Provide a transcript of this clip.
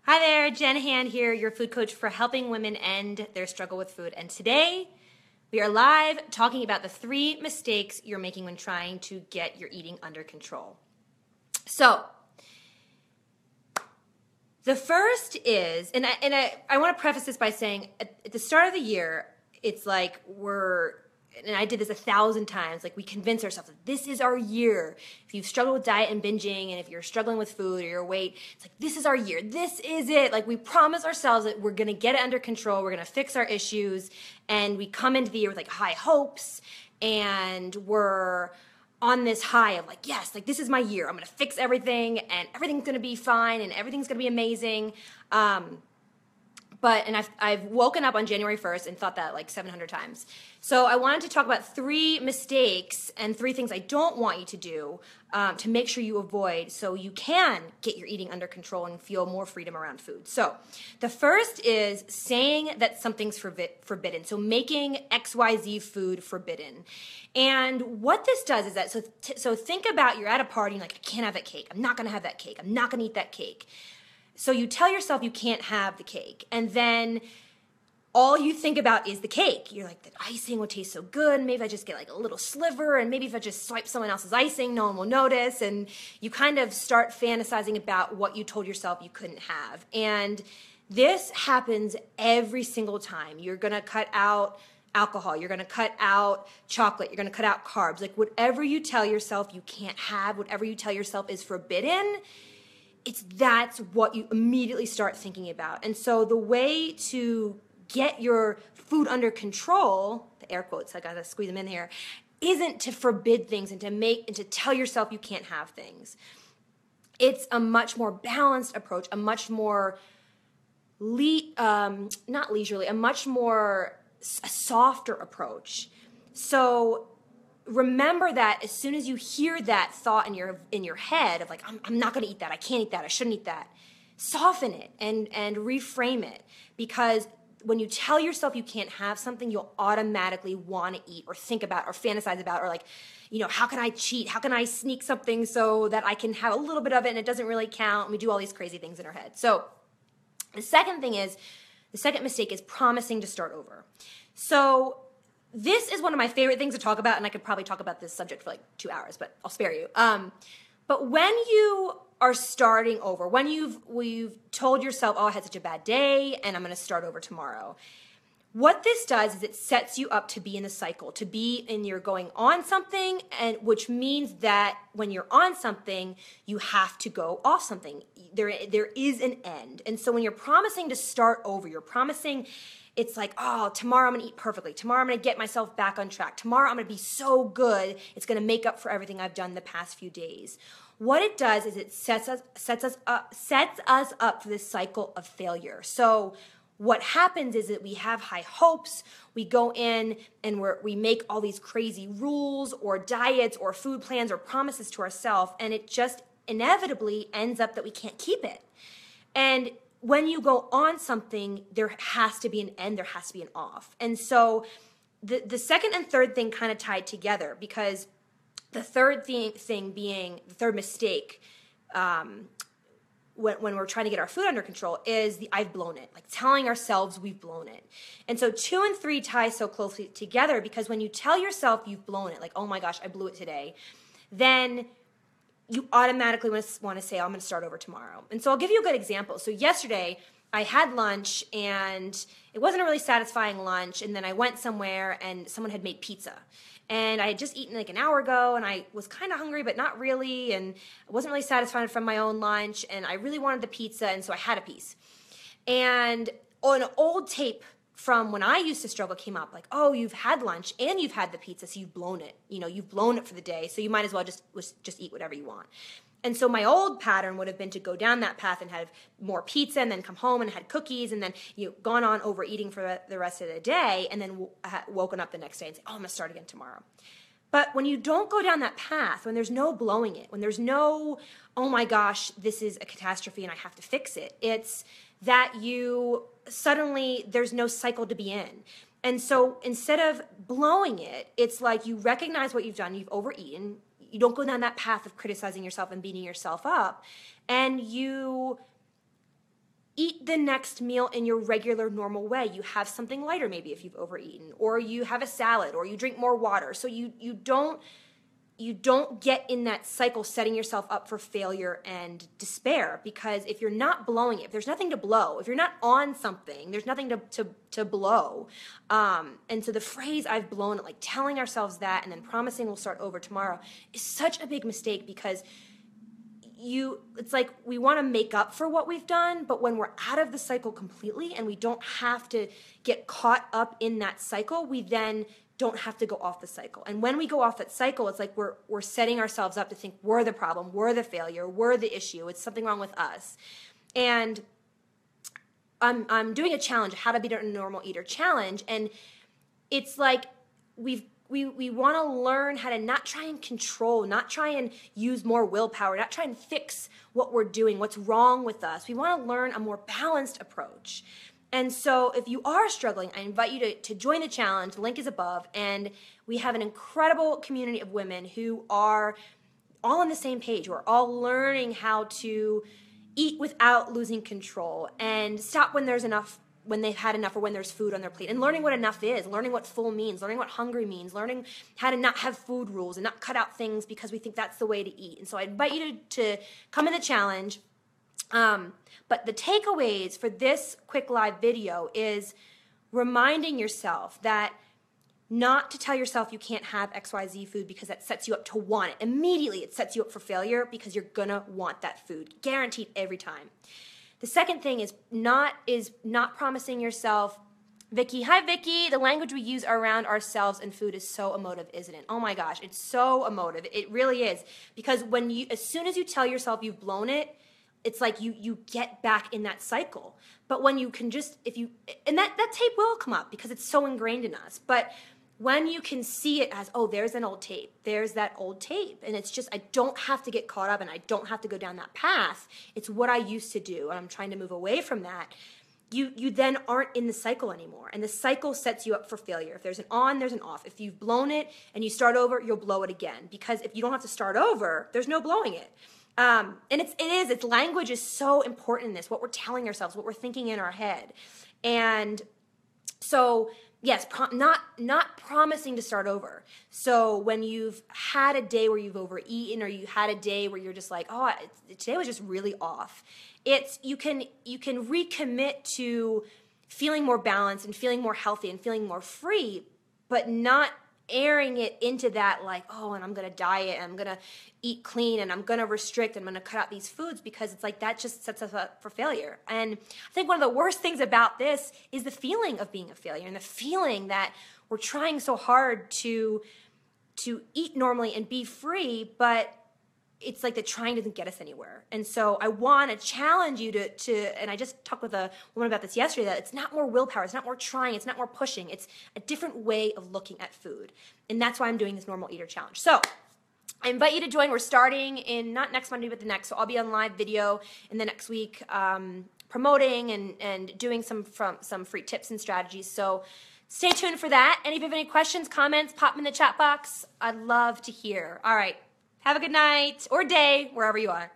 Hi there, Jen Hand here, your food coach for helping women end their struggle with food. And today we are live talking about the 3 mistakes you're making when trying to get your eating under control. So the first is, and I want to preface this by saying at the start of the year, it's like and I did this 1,000 times, like we convince ourselves that this is our year. If you've struggled with diet and binging, and if you're struggling with food or your weight, it's like, this is our year. This is it. Like we promise ourselves that we're going to get it under control. We're going to fix our issues. And we come into the year with like high hopes, and we're on this high of like, yes, like this is my year. I'm going to fix everything, and everything's going to be fine, and everything's going to be amazing. And I've woken up on January 1st and thought that like 700 times. So I wanted to talk about 3 mistakes and 3 things I don't want you to do to make sure you avoid so you can get your eating under control and feel more freedom around food. So the first is saying that something's forbidden. So making XYZ food forbidden. And what this does is that, so think about you're at a party and like, I can't have that cake. I'm not going to have that cake. I'm not going to eat that cake. So you tell yourself you can't have the cake, and then all you think about is the cake. You're like, the icing would taste so good. Maybe if I just get like a little sliver, and maybe if I just swipe someone else's icing, no one will notice. And you kind of start fantasizing about what you told yourself you couldn't have. And this happens every single time. You're going to cut out alcohol. You're going to cut out chocolate. You're going to cut out carbs. Like whatever you tell yourself you can't have, whatever you tell yourself is forbidden, that's what you immediately start thinking about. And so the way to get your food under control, the air quotes, I gotta squeeze them in here, isn't to forbid things and to tell yourself you can't have things. It's a much more balanced approach, a much more not leisurely, a softer approach. So remember that as soon as you hear that thought in your head of like, I'm not going to eat that, I can't eat that, I shouldn't eat that, soften it and reframe it, because when you tell yourself you can't have something, you'll automatically want to eat or think about or fantasize about, or like, how can I cheat? How can I sneak something so that I can have a little bit of it and it doesn't really count? And we do all these crazy things in our head. So the second mistake is promising to start over. So this is one of my favorite things to talk about, and I could probably talk about this subject for like 2 hours, but I'll spare you. But when you are starting over, when you've told yourself, oh, I had such a bad day, and I'm going to start over tomorrow, what this does is it sets you up to be in the cycle, to be in you're going on something, and which means that when you're on something, you have to go off something. There is an end. And so when you're promising to start over, you're promising, it's like, oh, tomorrow I'm going to eat perfectly. Tomorrow I'm going to get myself back on track. Tomorrow I'm going to be so good, it's going to make up for everything I've done the past few days. What it does is it sets us up for this cycle of failure. So what happens is that we have high hopes. We go in and we make all these crazy rules or diets or food plans or promises to ourselves, and it just inevitably ends up that we can't keep it. And when you go on something, there has to be an end, there has to be an off. And so the second and third thing kind of tied together, because the third thing being the third mistake when we're trying to get our food under control is the I've blown it, like telling ourselves we've blown it. And so 2 and 3 tie so closely together, because when you tell yourself you've blown it, like, oh my gosh, I blew it today, then you automatically want to say, oh, I'm going to start over tomorrow. And so I'll give you a good example. So yesterday I had lunch, and it wasn't a really satisfying lunch, and then I went somewhere and someone had made pizza. And I had just eaten like an hour ago, and I was kind of hungry, but not really, and I wasn't really satisfied from my own lunch, and I really wanted the pizza, and so I had a piece. And on an old tape from when I used to struggle came up, like, oh, you've had lunch and you've had the pizza, so you've blown it. You've blown it for the day, so you might as well just eat whatever you want. And so my old pattern would have been to go down that path and have more pizza, and then come home and had cookies, and then gone on overeating for the rest of the day, and then woken up the next day and say, oh, I'm going to start again tomorrow. But when you don't go down that path, when there's no blowing it, when there's no, oh my gosh, this is a catastrophe and I have to fix it, it's that there's no cycle to be in. And so instead of blowing it, it's like you recognize what you've done, you've overeaten, you don't go down that path of criticizing yourself and beating yourself up, and you eat the next meal in your regular, normal way. You have something lighter maybe if you've overeaten, or you have a salad, or you drink more water. So you don't get in that cycle setting yourself up for failure and despair, because if you're not blowing it, if there's nothing to blow, if you're not on something, there's nothing to blow. And so the phrase "I've blown it," like telling ourselves that and then promising we'll start over tomorrow, is such a big mistake, because it's like we want to make up for what we've done, but when we're out of the cycle completely and we don't have to get caught up in that cycle, we then don't have to go off the cycle. And when we go off that cycle, it's like we're setting ourselves up to think we're the problem, we're the failure, we're the issue, it's something wrong with us. And I'm doing a challenge, How to Be a Normal Eater challenge, and it's like we want to learn how to not try and control, not try and use more willpower, not try and fix what we're doing, what's wrong with us. We want to learn a more balanced approach. And so if you are struggling, I invite you to join the challenge. The link is above. And we have an incredible community of women who are all on the same page. We're all learning how to eat without losing control and stop when there's enough, when they've had enough, or when there's food on their plate, and learning what enough is, learning what full means, learning what hungry means, learning how to not have food rules and not cut out things because we think that's the way to eat. And so I invite you to come in the challenge. But the takeaways for this quick live video is reminding yourself that not to tell yourself you can't have XYZ food, because that sets you up to want it. Immediately it sets you up for failure, because you're gonna want that food, guaranteed every time. The second thing is not promising yourself, Vicky, hi Vicky, the language we use around ourselves and food is so emotive, isn't it? Oh my gosh, it's so emotive. It really is. Because as soon as you tell yourself you've blown it, it's like you get back in that cycle. But when you can just, and that tape will come up because it's so ingrained in us. But when you can see it as, oh, there's an old tape, there's that old tape, and it's just, I don't have to get caught up and I don't have to go down that path. It's what I used to do, and I'm trying to move away from that. You then aren't in the cycle anymore, and the cycle sets you up for failure. If there's an on, there's an off. If you've blown it and you start over, you'll blow it again, because if you don't have to start over, there's no blowing it. And its language is so important in this, what we're telling ourselves, what we're thinking in our head. And so, yes, not promising to start over. So when you've had a day where you've overeaten, or you had a day where you're just like, oh, today was just really off, you can recommit to feeling more balanced and feeling more healthy and feeling more free, but not airing it into that like, oh, and I'm going to diet and I'm going to eat clean and I'm going to restrict and I'm going to cut out these foods, because it's like that just sets us up for failure. And I think one of the worst things about this is the feeling of being a failure, and the feeling that we're trying so hard to eat normally and be free, but it's like the trying doesn't get us anywhere. And so I want to challenge you to, and I just talked with a woman about this yesterday, that it's not more willpower, it's not more trying, it's not more pushing, it's a different way of looking at food. And that's why I'm doing this Normal Eater Challenge. So I invite you to join. We're starting in not next Monday, but the next. So I'll be on live video in the next week, promoting and doing some free tips and strategies. So stay tuned for that. And if you have any questions, comments, pop them in the chat box. I'd love to hear. All right. Have a good night or day, wherever you are.